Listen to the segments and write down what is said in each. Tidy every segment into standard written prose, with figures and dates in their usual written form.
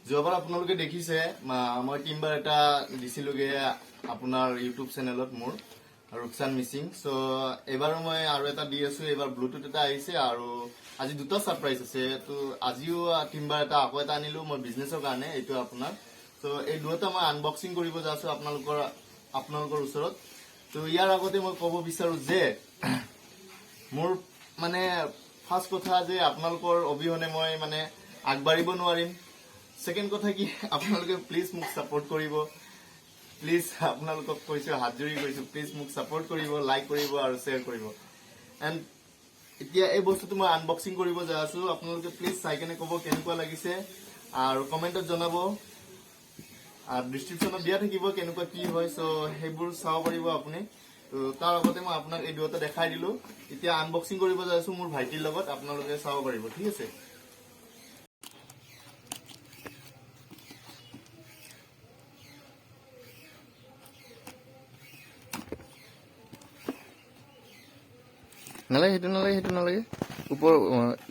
যোৱাবাৰ আপোনালোকে দেখিছে মই টিম্বাৰ এটা দিছিলোগে আপোনাৰ ইউটিউব চেনেলত মোৰ ৰুকসান মিচিং সো এবাৰো মই আৰু এটা দি আছো এবাৰ ব্লুটুথ এটা আহিছে আৰু আজি দুটা সাৰপ্ৰাইজ আছে তো আজিও টিম্বাৰ এটা আকৌ এটা আনিলো মই বিজনেছৰ কাৰণে এইটো আপোনাৰ তো এই দুটা মই আনবক্সিং কৰিব যাইছো আপোনালোকৰ ওচৰত তো ইয়াৰ আগতে মই ক'ব বিচাৰো যে মোৰ মানে ফাৰ্স্ট কথা যে আপোনালোকৰ অবিহনে মই মানে আগবাঢ়িব নোৱাৰিম সেকেন্ড কথা কি আপোনালোকে প্লিজ মোক সাপোৰ্ট কৰিব প্লিজ আপোনালোকক কৈছো হাত জোৰি কৈছো প্লিজ মোক সাপোৰ্ট কৰিব লাইক কৰিব আৰু শেয়াৰ কৰিব এন্ড এতিয়া এই বস্তুটো মই আনবক্সিং কৰিব যাই আছো আপোনালোকে প্লিজ চাই কেনে ক'ব কেনেকুৱা লাগিছে আৰু কমেন্টত জনাব আৰু ডেসক্ৰিপচনত দিয়া থাকিব কেনেকুৱা কি হয় সো হেবোৰ চাব পাৰিব আপুনি তো তাৰ আগতে মই আপোনাক এই দুটা দেখাই দিলো এতিয়া আনবক্সিং কৰিব যাই আছো মোৰ ভাইটিৰ লগত আপোনালোকে চাব পাৰিব ঠিক আছে নালাগে ওপৰ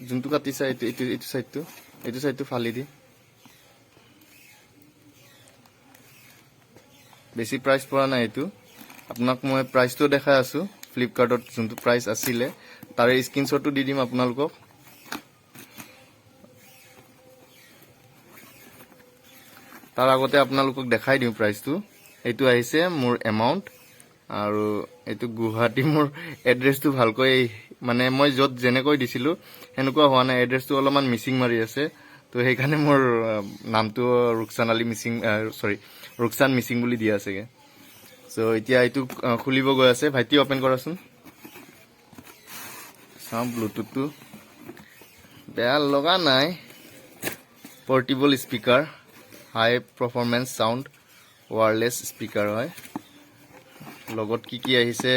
যোনটো কাটিছা এইটো সাইডটো ফালি দি বেছি প্ৰাইস পৰা নাই এইটো আপোনাক মই প্ৰাইসটো দেখাই আছো ফ্লিপকাৰ্টত যোনটো প্ৰাইস আছিলে তাৰে স্ক্ৰিনশ্বটটো দি দিম আপোনালোকক তাৰ আগতে আপোনালোকক দেখাই দিম প্ৰাইসটো এইটো আহিছে মোৰ এমাউন্ট আৰু এইটো গুৱাহাটী মোৰ এড্ৰেছটো ভালকৈ মানে মই যত জেনেকৈ দিছিলো হেনেকুৱা হোৱা নাই এড্ৰেছটো অলপমান মিসিং মাৰি আছে তো সেইকাৰণে মোৰ নামটো ৰুকসান মিসিং বুলি দিয়া আছেগে সো এতিয়া এইটো খুলিব গৈ আছে ভাইটি ওপেন কৰাচোন চাম ব্লুটুথটো বেয়া লগা নাই পোৰ্টেবল স্পিকাৰ হাই পাৰফৰমেন্স সাউন্ড ওয়্যাৰলেস স্পিকাৰ হয় লগত কি আহিছে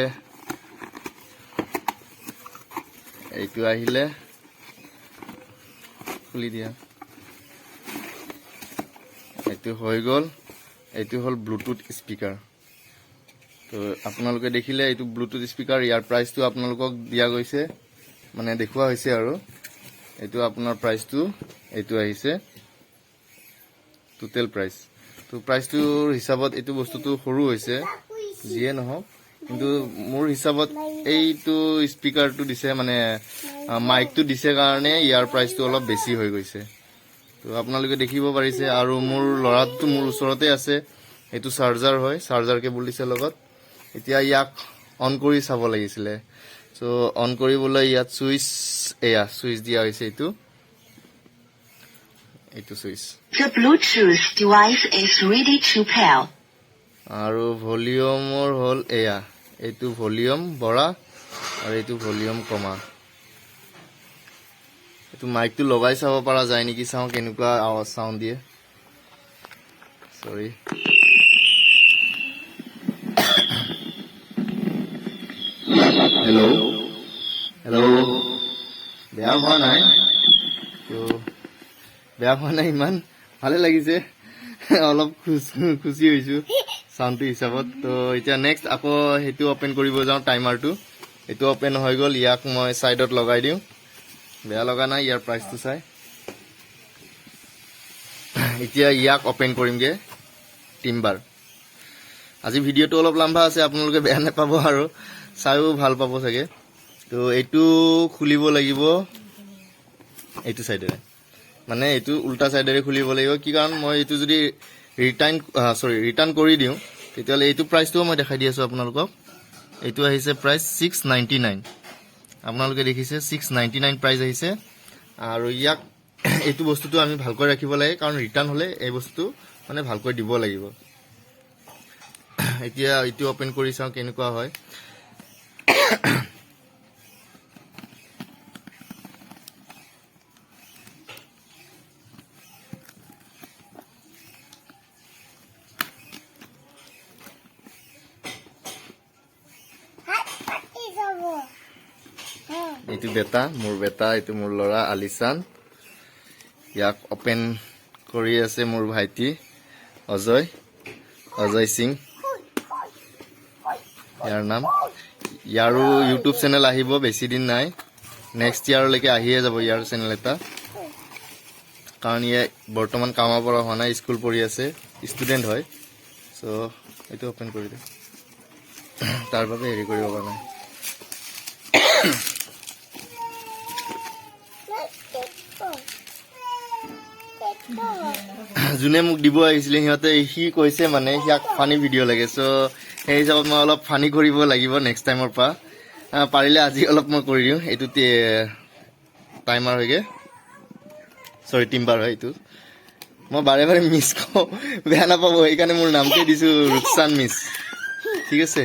এইটো আহিলে খুলি দিয়া এইটো হৈ গল এইটো হল ব্লুটুথ স্পিকাৰ তো আপোনালোকে দেখিলে এইটো ব্লুটুথ স্পিকাৰ ইয়াৰ প্ৰাইসটো আপোনালোকক দিয়া গৈছে মানে দেখুৱা হৈছে আৰু এইটো আপোনাৰ প্ৰাইসটো এইটো আহিছে টোটাল প্ৰাইস তো প্ৰাইসটোৰ হিচাপত এইটো বস্তুটো সৰু হৈছে যিয়ে নহওক কিন্তু মোৰ হিচাপত এইটো স্পিকাৰটো দিছে মানে মাইকটো দিছে কাৰণে ইয়াৰ প্ৰাইসটো অলপ বেছি হৈ গৈছে তো আপোনালোকে দেখিব পাৰিছে আৰু মোৰ লৰাটো মোৰ ওচৰতে আছে এইটো চাৰ্জাৰ হয় চাৰ্জাৰ কেবল দিছে লগত এতিয়া ইয়াক অন কৰি চাব লাগিছিলে সো অন কৰিবলৈ ইয়াত সুইচ দিয়া হৈছে এইটো switch The Bluetooth device is ready to pair. আৰু ভলিউমৰ হল এইটো ভলিউম বড়া আৰু এইটো ভলিউম কমা এইটো মাইকটো লগাই চাব পৰা যায় নেকি চাও কেনেকুৱা আৱাজ সাউন্ড দিয়ে সৰি হেল্ল বেয়া হোৱা নাই ইমান ভালে লাগিছে অলপ খুশি হৈছো সাউন্ডটো হিচাপত তো এতিয়া নেক্সট আকৌ হেতু ওপেন কৰিব যাও টাইমাৰটো এটো ওপেন হৈ গল ইয়াক মই সাইডত লগাই দিও বেয়া লগা নাই ইয়াৰ প্ৰাইসটো চাই এতিয়া ইয়াক ওপেন কৰিমগে টিম্বাৰ আজি ভিডিওটো অলপ লম্বা আছে আপোনালোকে বেয়া নাপাব আৰু চাইও ভাল পাব চাগে তো এইটো খুলিব লাগিব এইটো সাইডৰে মানে এইটো উল্টা সাইডৰে খুলিব লাগিব কি কাৰণ মই এইটো যদি ৰিটাৰ্ন কৰি দিও তেতিয়ালে এইটো প্ৰাইসটো মই দেখাই দি আছো আপোনালোকক এইটো আহিছে প্ৰাইস 699 আপোনালোকে দেখিছে 699 প্ৰাইস আহিছে আৰু ইয়াক এইটো বস্তুটো আমি ভালকৈ ৰাখিব লাগে কাৰণ ৰিটাৰ্ন হলে এই বস্তু মানে ভালকৈ দিব লাগিব এতিয়া এইটো ওপেন কৰি চাও কেনেকুৱা হয় এইটো বেটা এইটো মোৰ লৰা আলিসান ইয়াক ওপেন কৰি আছে মোৰ ভাইটি অজয় সিং ইয়াৰ নাম ইয়াৰো ইউটিউব চেনেল আহিব বেছি দিন নাই নেক্সট ইয়াৰ লৈকে আহিয়ে যাব ইয়াৰ চেনেল এটা কাৰণ ইয়ে বৰ্তমান কামৰ পৰা হোৱা নাই, স্কুল পঢ়ি আছে, ষ্টুডেণ্ট হয়। চ' এইটো অপেন কৰি দিওঁ, তাৰ বাবে হেৰি কৰিব পৰা নাই। যোনে মোক দিব আহিছিলে সিহঁতে সি কৈছে মানে সিয়াক ফানি ভিডিঅ' লাগে। চ' সেই হিচাপত মই অলপ ফানি কৰিব লাগিব নেক্সট টাইমৰ পৰা। পাৰিলে আজি অলপ মই কৰি দিওঁ। এইটো টাইমাৰ হয়গৈ, চৰি টিম্বাৰ হয় এইটো। মই বাৰে বাৰে মিছ কওঁ, বেয়া নাপাব, সেইকাৰণে মোৰ নামটোৱে দিছোঁ ৰুকচান মিছ, ঠিক আছে।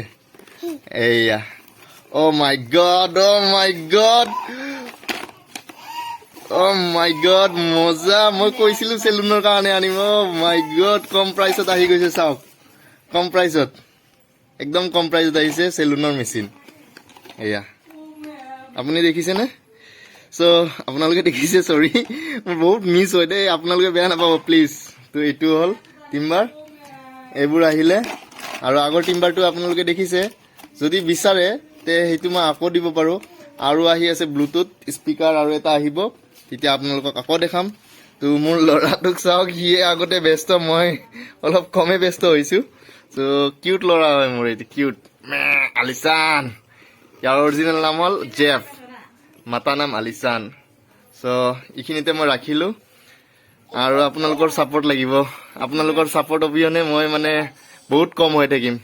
এইয়া অ' মাই গড, অ' মাই গড, অ' মাই গড, মজা। মই কৈছিলোঁ চেলুনৰ কাৰণে আনিম। অ' মাই গড, কম প্ৰাইচত আহি গৈছে, চাওক, কম প্ৰাইচত, একদম কম প্ৰাইচত আহিছে চেলুনৰ মেচিন। এয়া আপুনি দেখিছেনে? চ' আপোনালোকে দেখিছে, চৰি মোৰ বহুত মিছ হয় দেই, আপোনালোকে বেয়া নাপাব প্লিজ। তো এইটো হ'ল টিম্বাৰ, এইবোৰ আহিলে। আৰু আগৰ টিম্বাৰটো আপোনালোকে দেখিছে, যদি বিচাৰে তে সেইটো মই আকৌ দিব পাৰোঁ। আৰু আহি আছে ব্লুটুথ স্পীকাৰ, আৰু এটা আহিব, তেতিয়া আপোনালোকক আকৌ দেখাম। তো মোৰ ল'ৰাটোক চাওক, সিয়ে আগতে ব্যস্ত, মই অলপ কমেই ব্যস্ত হৈছোঁ। চ' কিউট ল'ৰা হয় মোৰ এইটো, কিউট আলিচান। ইয়াৰ অৰিজিনেল নাম হ'ল জেফ, মাতা নাম আলিচান। চ' এইখিনিতে মই ৰাখিলোঁ, আৰু আপোনালোকৰ ছাপোৰ্ট লাগিব। আপোনালোকৰ ছাপোৰ্ট অবিহনে মই মানে বহুত কম হৈ থাকিম।